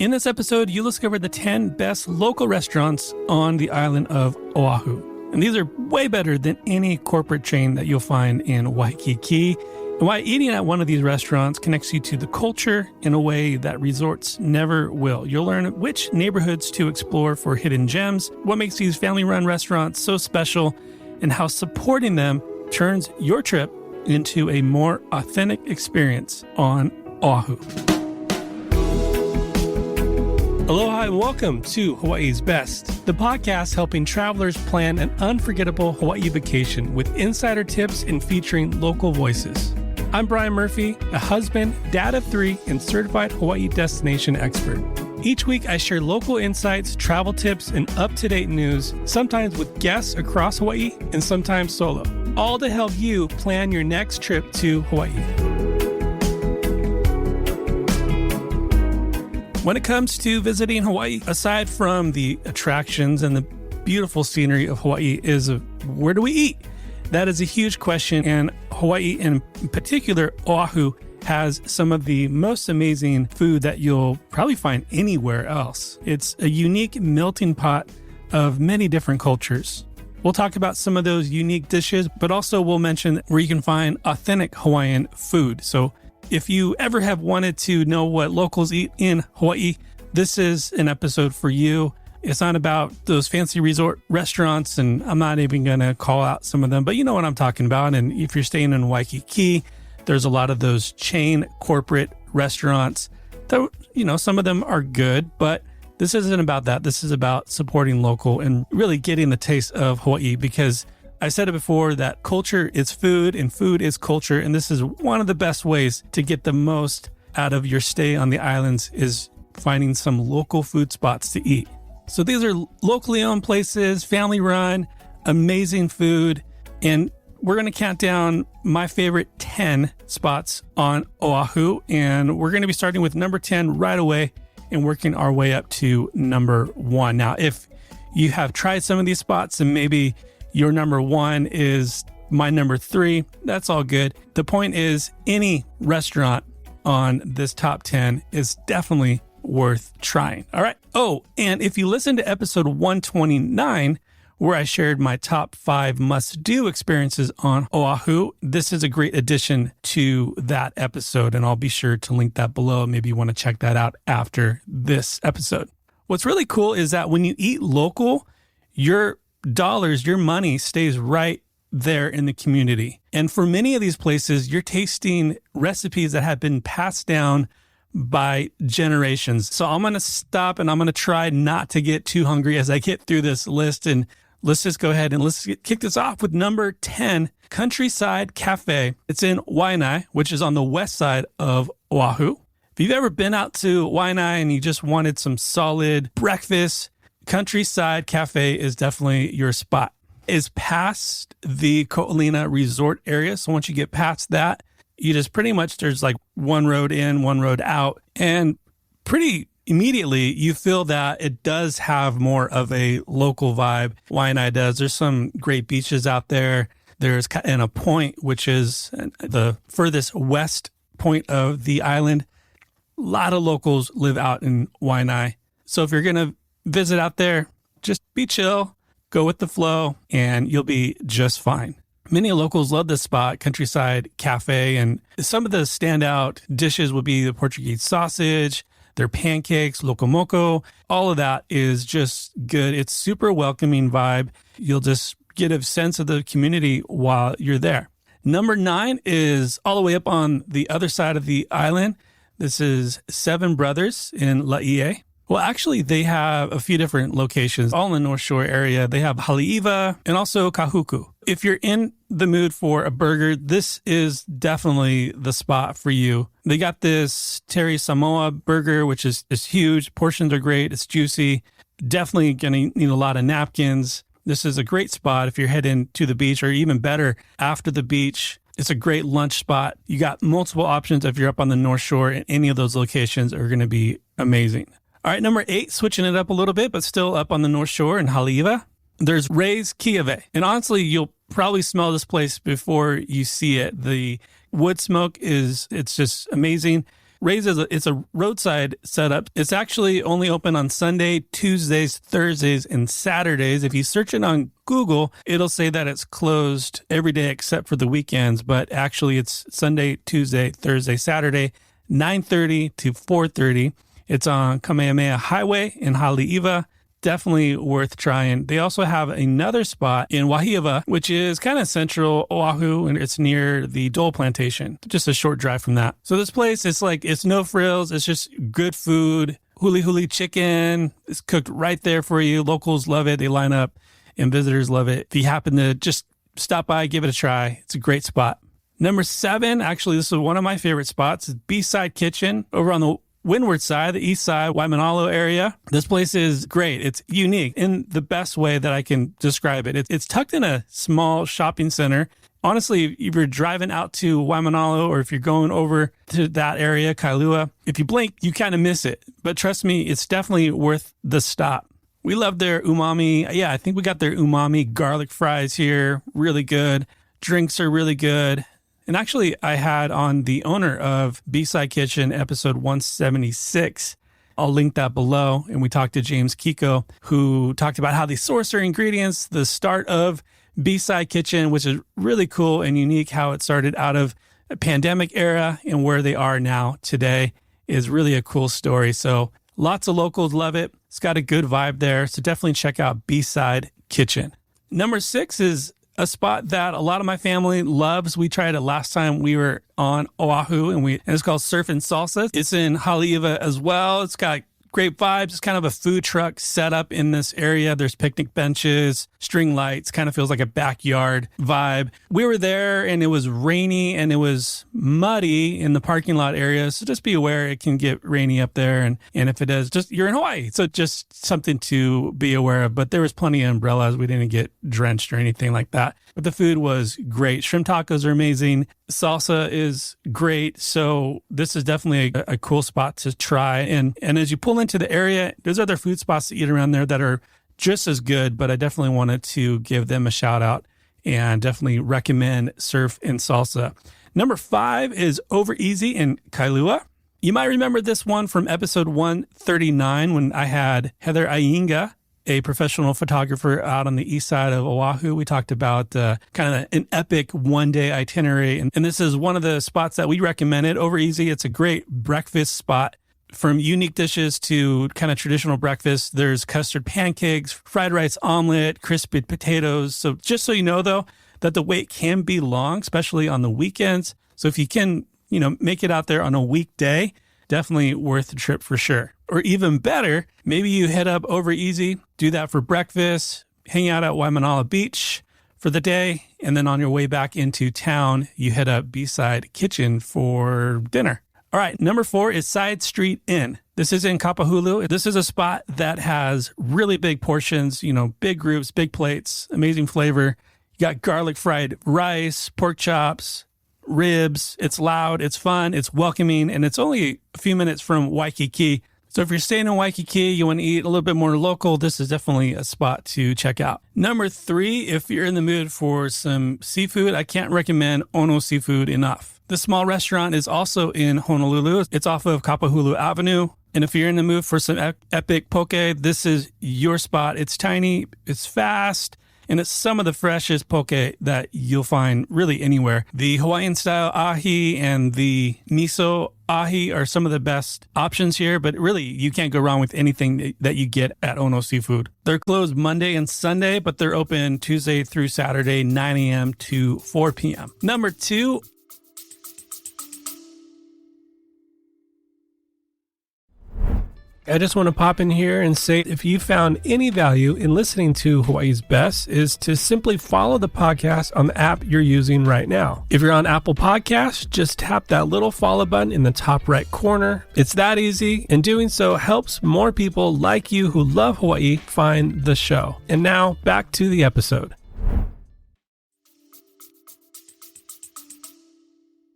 In this episode, you'll discover the 10 best local restaurants on the island of Oahu. And these are way better than any corporate chain that you'll find in Waikiki. And why eating at one of these restaurants connects you to the culture in a way that resorts never will. You'll learn which neighborhoods to explore for hidden gems, what makes these family-run restaurants so special, and how supporting them turns your trip into a more authentic experience on Oahu. Aloha and welcome to Hawaii's Best, the podcast helping travelers plan an unforgettable Hawaii vacation with insider tips and featuring local voices. I'm Brian Murphy, a husband, dad of 3, and certified Hawaii destination expert. Each week, I share local insights, travel tips, and up-to-date news, sometimes with guests across Hawaii and sometimes solo, all to help you plan your next trip to Hawaii. When it comes to visiting Hawaii, aside from the attractions and the beautiful scenery of Hawaii is where do we eat? That is a huge question, and Hawaii in particular, Oahu, has some of the most amazing food that you'll probably find anywhere else. It's a unique melting pot of many different cultures. We'll talk about some of those unique dishes, but also we'll mention where you can find authentic Hawaiian food. So if you ever have wanted to know what locals eat in Hawaii, this is an episode for you. It's not about those fancy resort restaurants, and I'm not even going to call out some of them, but you know what I'm talking about. And if you're staying in Waikiki, there's a lot of those chain corporate restaurants that, you know, some of them are good, but this isn't about that. This is about supporting local and really getting the taste of Hawaii, because I said it before that culture is food and food is culture. And this is one of the best ways to get the most out of your stay on the islands is finding some local food spots to eat. So these are locally owned places, family run, amazing food. And we're going to count down my favorite 10 spots on Oahu. And we're going to be starting with number 10 right away and working our way up to number 1. Now, if you have tried some of these spots and maybe your number 1 is my number 3, that's all good. The point is any restaurant on this top 10 is definitely worth trying. All right. Oh, and if you listen to episode 129, where I shared my top 5 must-do experiences on Oahu, this is a great addition to that episode, and I'll be sure to link that below. Maybe you want to check that out after this episode. What's really cool is that when you eat local, your dollars, your money stays right there in the community. And for many of these places, you're tasting recipes that have been passed down by generations. So I'm going to stop and I'm going to try not to get too hungry as I get through this list. And let's just go ahead and let's kick this off with number 10, Countryside Cafe. It's in Waianae, which is on the west side of Oahu. If you've ever been out to Waianae and you just wanted some solid breakfast, Countryside Cafe is definitely your spot. It's past the Ko'olina Resort area. So once you get past that, you just pretty much, there's like one road in, one road out. And pretty immediately, you feel that it does have more of a local vibe. Waianae does. There's some great beaches out there. There's a point, which is the furthest west point of the island. A lot of locals live out in Waianae. So if you're going to visit out there, just be chill, go with the flow, and you'll be just fine. Many locals love this spot, Countryside Cafe, and some of the standout dishes would be the Portuguese sausage, their pancakes, locomoco. All of that is just good. It's super welcoming vibe. You'll just get a sense of the community while you're there. Number 9 is all the way up on the other side of the island. This is Seven Brothers in Laie. Well, actually, they have a few different locations, all in the North Shore area. They have Haleiwa and also Kahuku. If you're in the mood for a burger, this is definitely the spot for you. They got this Terry Samoa burger, which is huge. Portions are great. It's juicy. Definitely going to need a lot of napkins. This is a great spot if you're heading to the beach, or even better, after the beach. It's a great lunch spot. You got multiple options if you're up on the North Shore, and any of those locations are going to be amazing. All right, number 8, switching it up a little bit, but still up on the North Shore in Haleiwa. There's Ray's Kiave. And honestly, you'll probably smell this place before you see it. The wood smoke it's just amazing. It's a roadside setup. It's actually only open on Sunday, Tuesdays, Thursdays, and Saturdays. If you search it on Google, it'll say that it's closed every day except for the weekends, but actually it's Sunday, Tuesday, Thursday, Saturday, 9:30 to 4:30. It's on Kamehameha Highway in Haleiwa. Definitely worth trying. They also have another spot in Wahiawa, which is kind of central Oahu, and it's near the Dole Plantation, just a short drive from that. So this place, it's no frills. It's just good food. Huli huli chicken is cooked right there for you. Locals love it. They line up, and visitors love it. If you happen to just stop by, give it a try. It's a great spot. Number 7, actually, this is one of my favorite spots, is B-Side Kitchen over on the windward side, the east side, Waimanalo area. This place is great. It's unique in the best way that I can describe it. It's tucked in a small shopping center. Honestly, if you're driving out to Waimanalo or if you're going over to that area, Kailua, if you blink, you kind of miss it. But trust me, it's definitely worth the stop. We love their umami. Yeah, I think we got their umami garlic fries here. Really good. Drinks are really good. And actually, I had on the owner of B-Side Kitchen, episode 176. I'll link that below. And we talked to James Kiko, who talked about how they source their ingredients, the start of B-Side Kitchen, which is really cool and unique, how it started out of a pandemic era and where they are now today is really a cool story. So lots of locals love it. It's got a good vibe there. So definitely check out B-Side Kitchen. Number 6 is a spot that a lot of my family loves. We tried it last time we were on Oahu, and it's called Surf and Salsa. It's in Haleiwa as well. It's got great vibes. It's kind of a food truck setup in this area. There's picnic benches, string lights, kind of feels like a backyard vibe. We were there and it was rainy and it was muddy in the parking lot area. So just be aware it can get rainy up there. And if it is, just you're in Hawaii. So just something to be aware of. But there was plenty of umbrellas. We didn't get drenched or anything like that. But the food was great. Shrimp tacos are amazing. Salsa is great. So this is definitely a cool spot to try. And as you pull into the area, there's other food spots to eat around there that are just as good, but I definitely wanted to give them a shout out and definitely recommend Surf and Salsa. Number 5 is Over Easy in Kailua. You might remember this one from episode 139 when I had Heather Ainga, a professional photographer out on the east side of Oahu. We talked about kind of an epic one-day itinerary. And this is one of the spots that we recommended. Over Easy, it's a great breakfast spot. From unique dishes to kind of traditional breakfast, there's custard pancakes, fried rice omelet, crispy potatoes. So just so you know, though, that the wait can be long, especially on the weekends. So if you can, make it out there on a weekday, definitely worth the trip for sure. Or even better, maybe you head up Over Easy, do that for breakfast, hang out at Waimanalo Beach for the day, and then on your way back into town, you head up B-Side Kitchen for dinner. All right, number 4 is Side Street Inn. This is in Kapahulu. This is a spot that has really big portions, big groups, big plates, amazing flavor. You got garlic fried rice, pork chops, ribs. It's loud, it's fun, it's welcoming, and it's only a few minutes from Waikiki. So if you're staying in Waikiki, you want to eat a little bit more local, this is definitely a spot to check out. Number 3, if you're in the mood for some seafood, I can't recommend Ono Seafood enough. The small restaurant is also in Honolulu. It's off of Kapahulu Avenue. And if you're in the mood for some epic poke, this is your spot. It's tiny, it's fast, and it's some of the freshest poke that you'll find really anywhere. The Hawaiian style ahi and the miso ahi are some of the best options here, but really you can't go wrong with anything that you get at Ono Seafood. They're closed Monday and Sunday, but they're open Tuesday through Saturday, 9 a.m. to 4 p.m. Number 2, I just want to pop in here and say if you found any value in listening to Hawaii's Best is to simply follow the podcast on the app you're using right now. If you're on Apple Podcasts, just tap that little follow button in the top right corner. It's that easy, and doing so helps more people like you who love Hawaii find the show. And now back to the episode.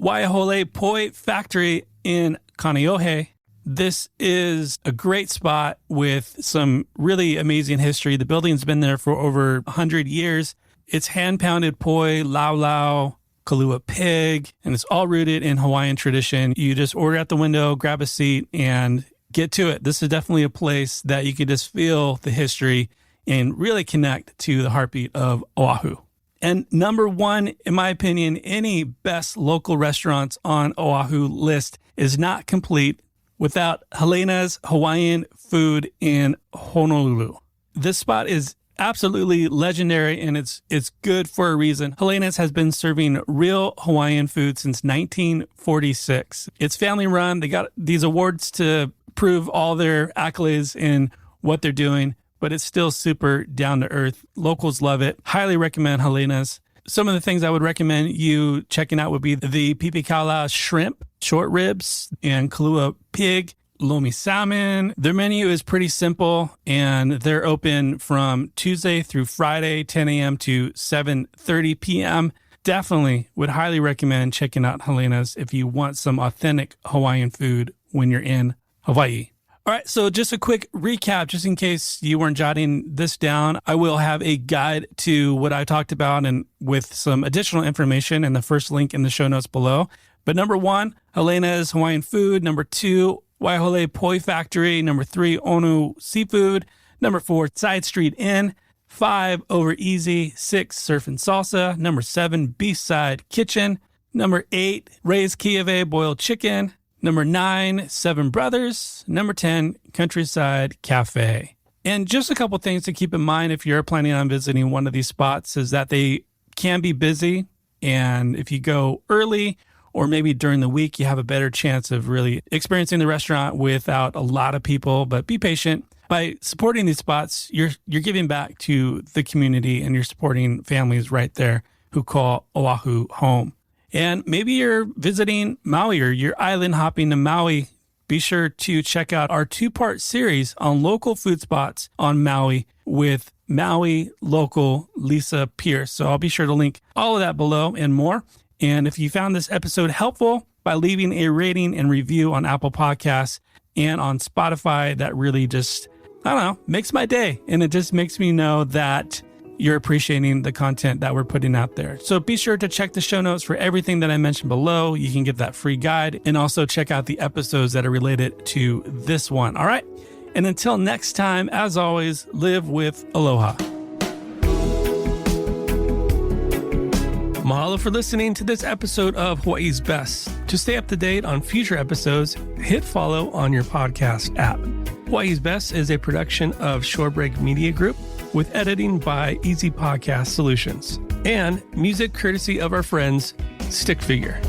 Waiahole Poi Factory in Kaneohe. This is a great spot with some really amazing history. The building's been there for over 100 years. It's hand-pounded poi, lau lau, Kalua pig, and it's all rooted in Hawaiian tradition. You just order at the window, grab a seat, and get to it. This is definitely a place that you can just feel the history and really connect to the heartbeat of Oahu. And number one, in my opinion, any best local restaurants on Oahu list is not complete without Helena's Hawaiian Food in Honolulu. This spot is absolutely legendary, and it's good for a reason. Helena's has been serving real Hawaiian food since 1946. It's family run. They got these awards to prove all their accolades in what they're doing, but it's still super down to earth. Locals love it. Highly recommend Helena's. Some of the things I would recommend you checking out would be the pipikala shrimp, short ribs, and Kalua pig, lomi salmon. Their menu is pretty simple, and they're open from Tuesday through Friday, 10 a.m. to 7:30 p.m. Definitely would highly recommend checking out Helena's if you want some authentic Hawaiian food when you're in Hawaii. All right, so just a quick recap, just in case you weren't jotting this down. I will have a guide to what I talked about and with some additional information in the first link in the show notes below. But number one, Helena's Hawaiian Food. Number two, Waihole Poi Factory. Number three, Onu Seafood. Number four, Side Street Inn. 5, Over Easy. 6, Surf and Salsa. Number 7, Beachside Kitchen. Number 8, Ray's Kiave Boiled Chicken. Number 9, Seven Brothers. Number 10, Countryside Cafe. And just a couple things to keep in mind if you're planning on visiting one of these spots is that they can be busy. And if you go early or maybe during the week, you have a better chance of really experiencing the restaurant without a lot of people. But be patient. By supporting these spots, you're giving back to the community, and you're supporting families right there who call Oahu home. And maybe you're visiting Maui or you're island hopping to Maui. Be sure to check out our 2-part series on local food spots on Maui with Maui local Lisa Pierce. So I'll be sure to link all of that below and more. And if you found this episode helpful, by leaving a rating and review on Apple Podcasts and on Spotify, that really just, makes my day. And it just makes me know that you're appreciating the content that we're putting out there. So be sure to check the show notes for everything that I mentioned below. You can get that free guide and also check out the episodes that are related to this one. All right. And until next time, as always, live with aloha. Mahalo for listening to this episode of Hawaii's Best. To stay up to date on future episodes, hit follow on your podcast app. Hawaii's Best is a production of Shorebreak Media Group with editing by Easy Podcast Solutions and music courtesy of our friends Stick Figure.